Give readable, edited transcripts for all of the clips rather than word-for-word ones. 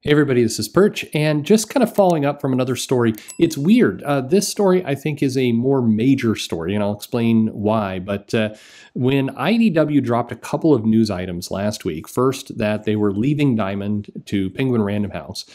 Hey everybody, this is Perch, and just kind of following up from another story. It's weird. This story, I think, is a more major story, and I'll explain why. But when IDW dropped a couple of news items last week, first that they were leaving Diamond to Penguin Random House,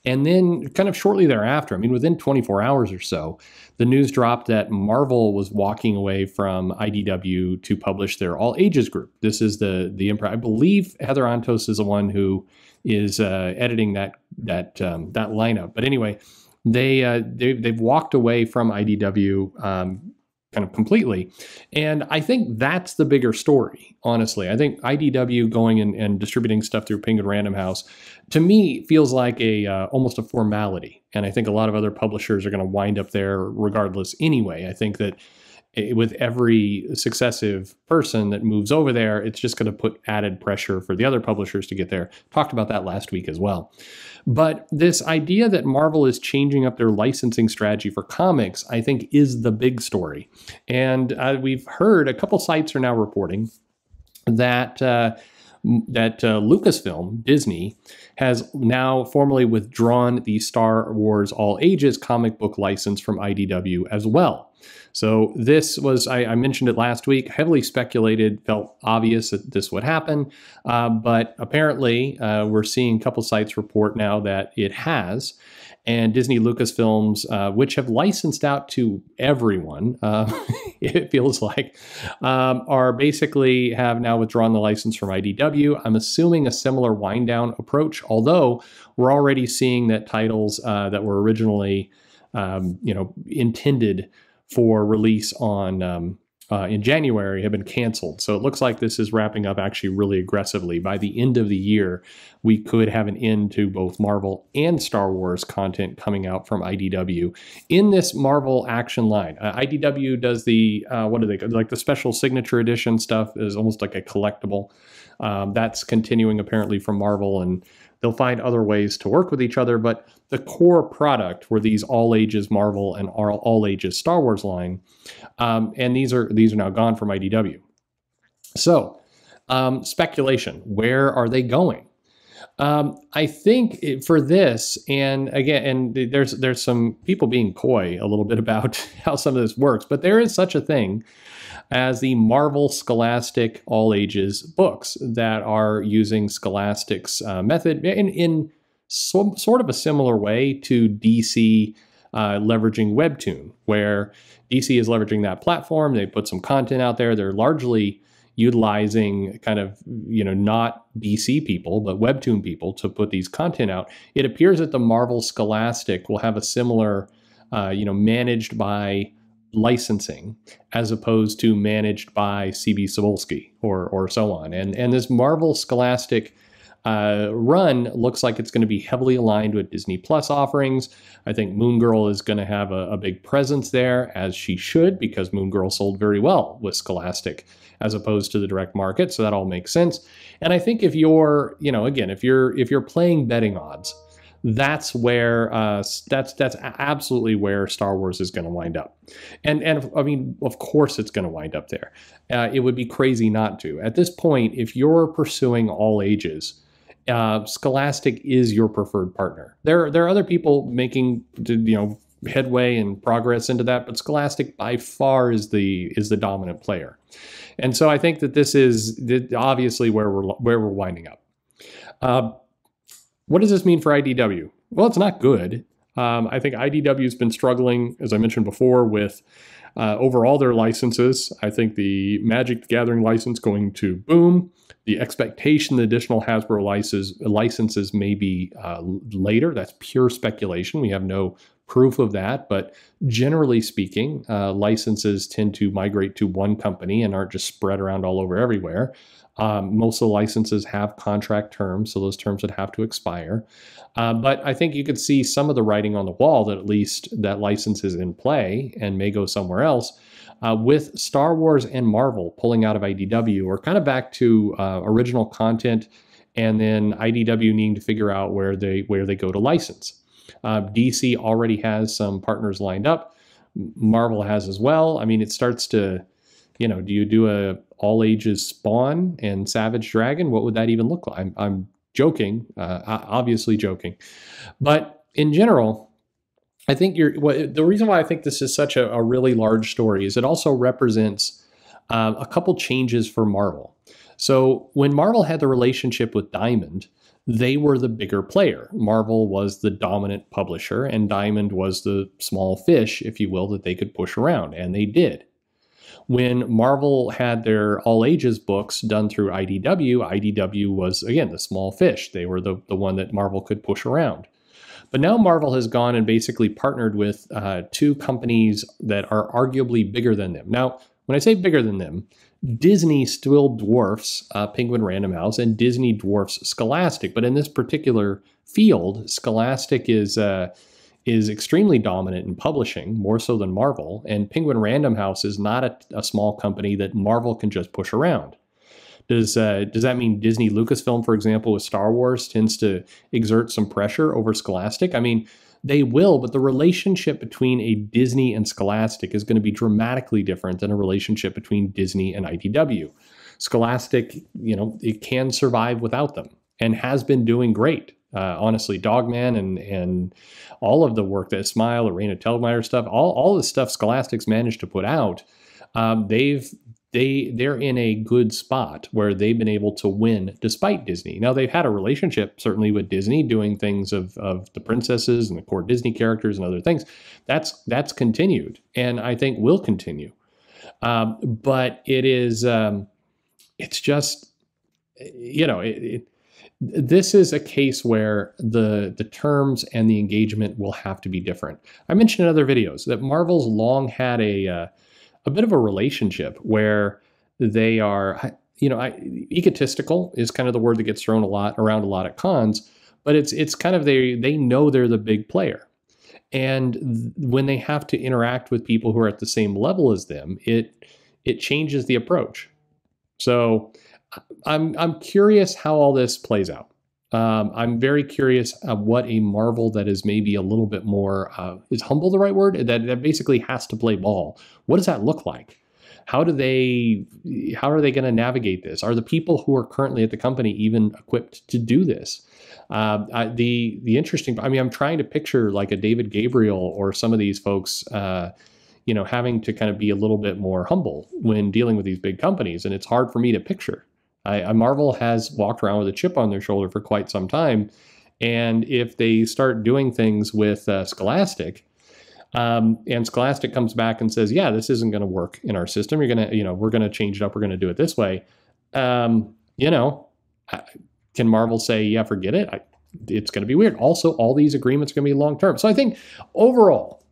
and then kind of shortly thereafter, I mean, within 24 hours or so, the news dropped that Marvel was walking away from IDW to publish their all ages group. This is the Emperor. I believe Heather Antos is the one who is editing that lineup. But anyway, they've walked away from IDW kind of completely, and I think that's the bigger story. Honestly, I think IDW going and distributing stuff through Penguin Random House to me feels like a almost a formality, and I think a lot of other publishers are going to wind up there regardless. Anyway, I think that with every successive person that moves over there, it's just going to put added pressure for the other publishers to get there. Talked about that last week as well. But this idea that Marvel is changing up their licensing strategy for comics, I think, is the big story. And we've heard a couple sites are now reporting that Lucasfilm, Disney, has now formally withdrawn the Star Wars All Ages comic book license from IDW as well. So this was, I mentioned it last week, heavily speculated, felt obvious that this would happen, but apparently we're seeing a couple sites report now that it has. And Disney Lucasfilms, which have licensed out to everyone, it feels like, are basically have now withdrawn the license from IDW. I'm assuming a similar wind down approach, although we're already seeing that titles that were originally, intended for release on in January have been canceled. So it looks like this is wrapping up actually really aggressively. By the end of the year, we could have an end to both Marvel and Star Wars content coming out from IDW in this Marvel action line. IDW does the, what do they call, like the special signature edition stuff is almost like a collectible. That's continuing apparently from Marvel, and they'll find other ways to work with each other. But the core product were these all ages Marvel and all ages Star Wars line. And these are now gone from IDW. So speculation, where are they going? I think for this, and again, and there's some people being coy a little bit about how some of this works, but there is such a thing as the Marvel Scholastic All Ages books that are using Scholastic's method in sort of a similar way to DC leveraging Webtoon, where DC is leveraging that platform. They put some content out there. They're largely utilizing kind of, not DC people, but Webtoon people to put these content out. It appears that the Marvel Scholastic will have a similar, managed by licensing as opposed to managed by CB Cebulski or so on. And this Marvel Scholastic run looks like it's going to be heavily aligned with Disney Plus offerings. I think Moon Girl is going to have a big presence there, as she should, because Moon Girl sold very well with Scholastic as opposed to the direct market. So that all makes sense. And I think if you're, again, if you're playing betting odds, that's where that's absolutely where Star Wars is going to wind up. And I mean, of course it's going to wind up there. It would be crazy not to. At this point, if you're pursuing all ages, Scholastic is your preferred partner. There are other people making headway and progress into that, but Scholastic by far is the dominant player. And so I think that this is obviously where we're winding up. What does this mean for IDW? Well, it's not good. I think IDW has been struggling, as I mentioned before, with overall their licenses. I think the Magic the Gathering license going to boom. The expectation the additional Hasbro licenses may be later. That's pure speculation. We have no proof of that. But generally speaking, licenses tend to migrate to one company and aren't just spread around all over everywhere. Most of the licenses have contract terms, so those terms would have to expire. But I think you could see some of the writing on the wall that at least that license is in play and may go somewhere else. With Star Wars and Marvel pulling out of IDW, we're kind of back to original content, and then IDW needing to figure out where they go to license. DC already has some partners lined up. Marvel has as well. I mean, it starts to, do you do a all ages Spawn and Savage Dragon? What would that even look like? I'm Joking, obviously joking. But in general, I think the reason why I think this is such a really large story is it also represents a couple changes for Marvel. So when Marvel had the relationship with Diamond, they were the bigger player. Marvel was the dominant publisher, and Diamond was the small fish, if you will, that they could push around, and they did. When Marvel had their all ages books done through IDW, IDW was, again, the small fish. They were the one that Marvel could push around. But now Marvel has gone and basically partnered with two companies that are arguably bigger than them. Now, when I say bigger than them, Disney still dwarfs Penguin Random House, and Disney dwarfs Scholastic. But in this particular field, Scholastic is extremely dominant in publishing, more so than Marvel. And Penguin Random House is not a small company that Marvel can just push around. Does that mean Disney Lucasfilm, for example, with Star Wars, tends to exert some pressure over Scholastic? I mean, they will, but the relationship between a Disney and Scholastic is going to be dramatically different than a relationship between Disney and IDW. Scholastic, it can survive without them and has been doing great. Honestly, Dogman and all of the work that Smile, Arena Telgemeier stuff, all the stuff Scholastic's managed to put out, they're in a good spot where they've been able to win despite Disney. Now, they've had a relationship, certainly, with Disney, doing things of the princesses and the core Disney characters and other things. That's continued, and I think will continue. But it is, it's just, this is a case where the terms and the engagement will have to be different. I mentioned in other videos that Marvel's long had a bit of a relationship where they are, egotistical is kind of the word that gets thrown around a lot at cons, but it's kind of they know they're the big player. And when they have to interact with people who are at the same level as them, it changes the approach. So I'm curious how all this plays out. I'm very curious what a Marvel that is maybe a little bit more, is humble the right word? That basically has to play ball. What does that look like? How are they going to navigate this? Are the people who are currently at the company even equipped to do this? The interesting, I'm trying to picture like a David Gabriel or some of these folks, having to kind of be a little bit more humble when dealing with these big companies. And it's hard for me to picture. Marvel has walked around with a chip on their shoulder for quite some time. And if they start doing things with Scholastic, and Scholastic comes back and says, yeah, this isn't going to work in our system. We're going to change it up. We're going to do it this way. Can Marvel say, yeah, forget it? It's going to be weird. Also, all these agreements are going to be long-term. So I think overall,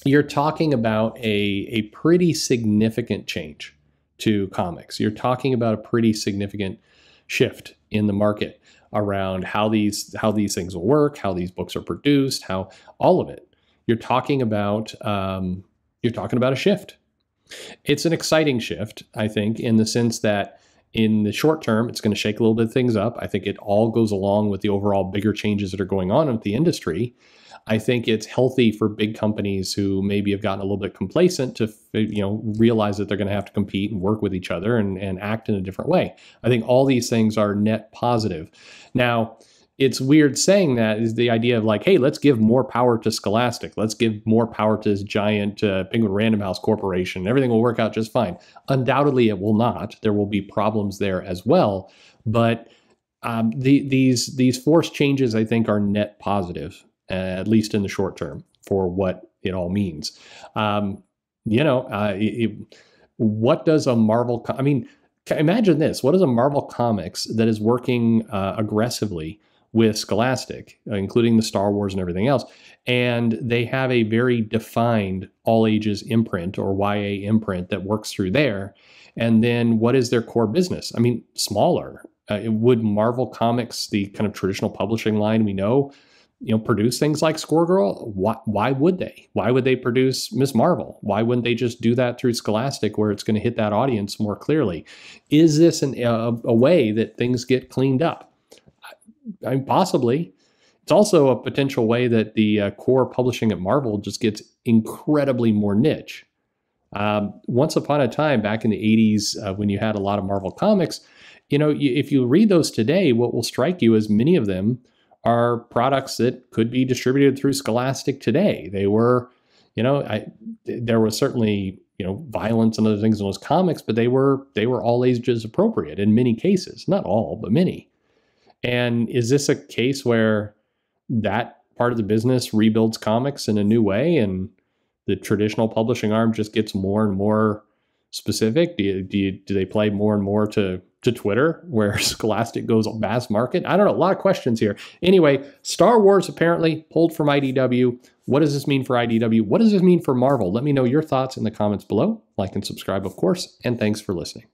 you're talking about a pretty significant change to comics. You're talking about a pretty significant shift in the market around how these things will work, how these books are produced, how all of it. You're talking about a shift. It's an exciting shift, I think, in the sense that in the short term, it's going to shake a little bit of things up. I think it all goes along with the overall bigger changes that are going on with the industry. I think it's healthy for big companies who maybe have gotten a little bit complacent to, realize that they're going to have to compete and work with each other and act in a different way. I think all these things are net positive. Now, it's weird saying that is the idea of like, hey, let's give more power to Scholastic. Let's give more power to this giant Penguin Random House corporation. Everything will work out just fine. Undoubtedly, it will not. There will be problems there as well. But these forced changes, I think, are net positive. At least in the short term, for what it all means. What does a Marvel, imagine this, what is a Marvel Comics that is working aggressively with Scholastic, including the Star Wars and everything else, and they have a very defined all ages imprint or YA imprint that works through there, and then what is their core business? Smaller. Would Marvel Comics, the kind of traditional publishing line we know, produce things like Squirrel Girl? Why would they? Why would they produce Miss Marvel? Why wouldn't they just do that through Scholastic where it's going to hit that audience more clearly? Is this a way that things get cleaned up? Possibly. It's also a potential way that the core publishing at Marvel just gets incredibly more niche. Once upon a time, back in the 80s, when you had a lot of Marvel comics, if you read those today, what will strike you is many of them are products that could be distributed through Scholastic today. They were, there was certainly, violence and other things in those comics, but they were all ages appropriate in many cases, not all, but many. And is this a case where that part of the business rebuilds comics in a new way and the traditional publishing arm just gets more and more specific? Do they play more and more to Twitter, where Scholastic goes mass market? I don't know. A lot of questions here. Anyway, Star Wars apparently pulled from IDW. What does this mean for IDW? What does this mean for Marvel? Let me know your thoughts in the comments below. Like and subscribe, of course, and thanks for listening.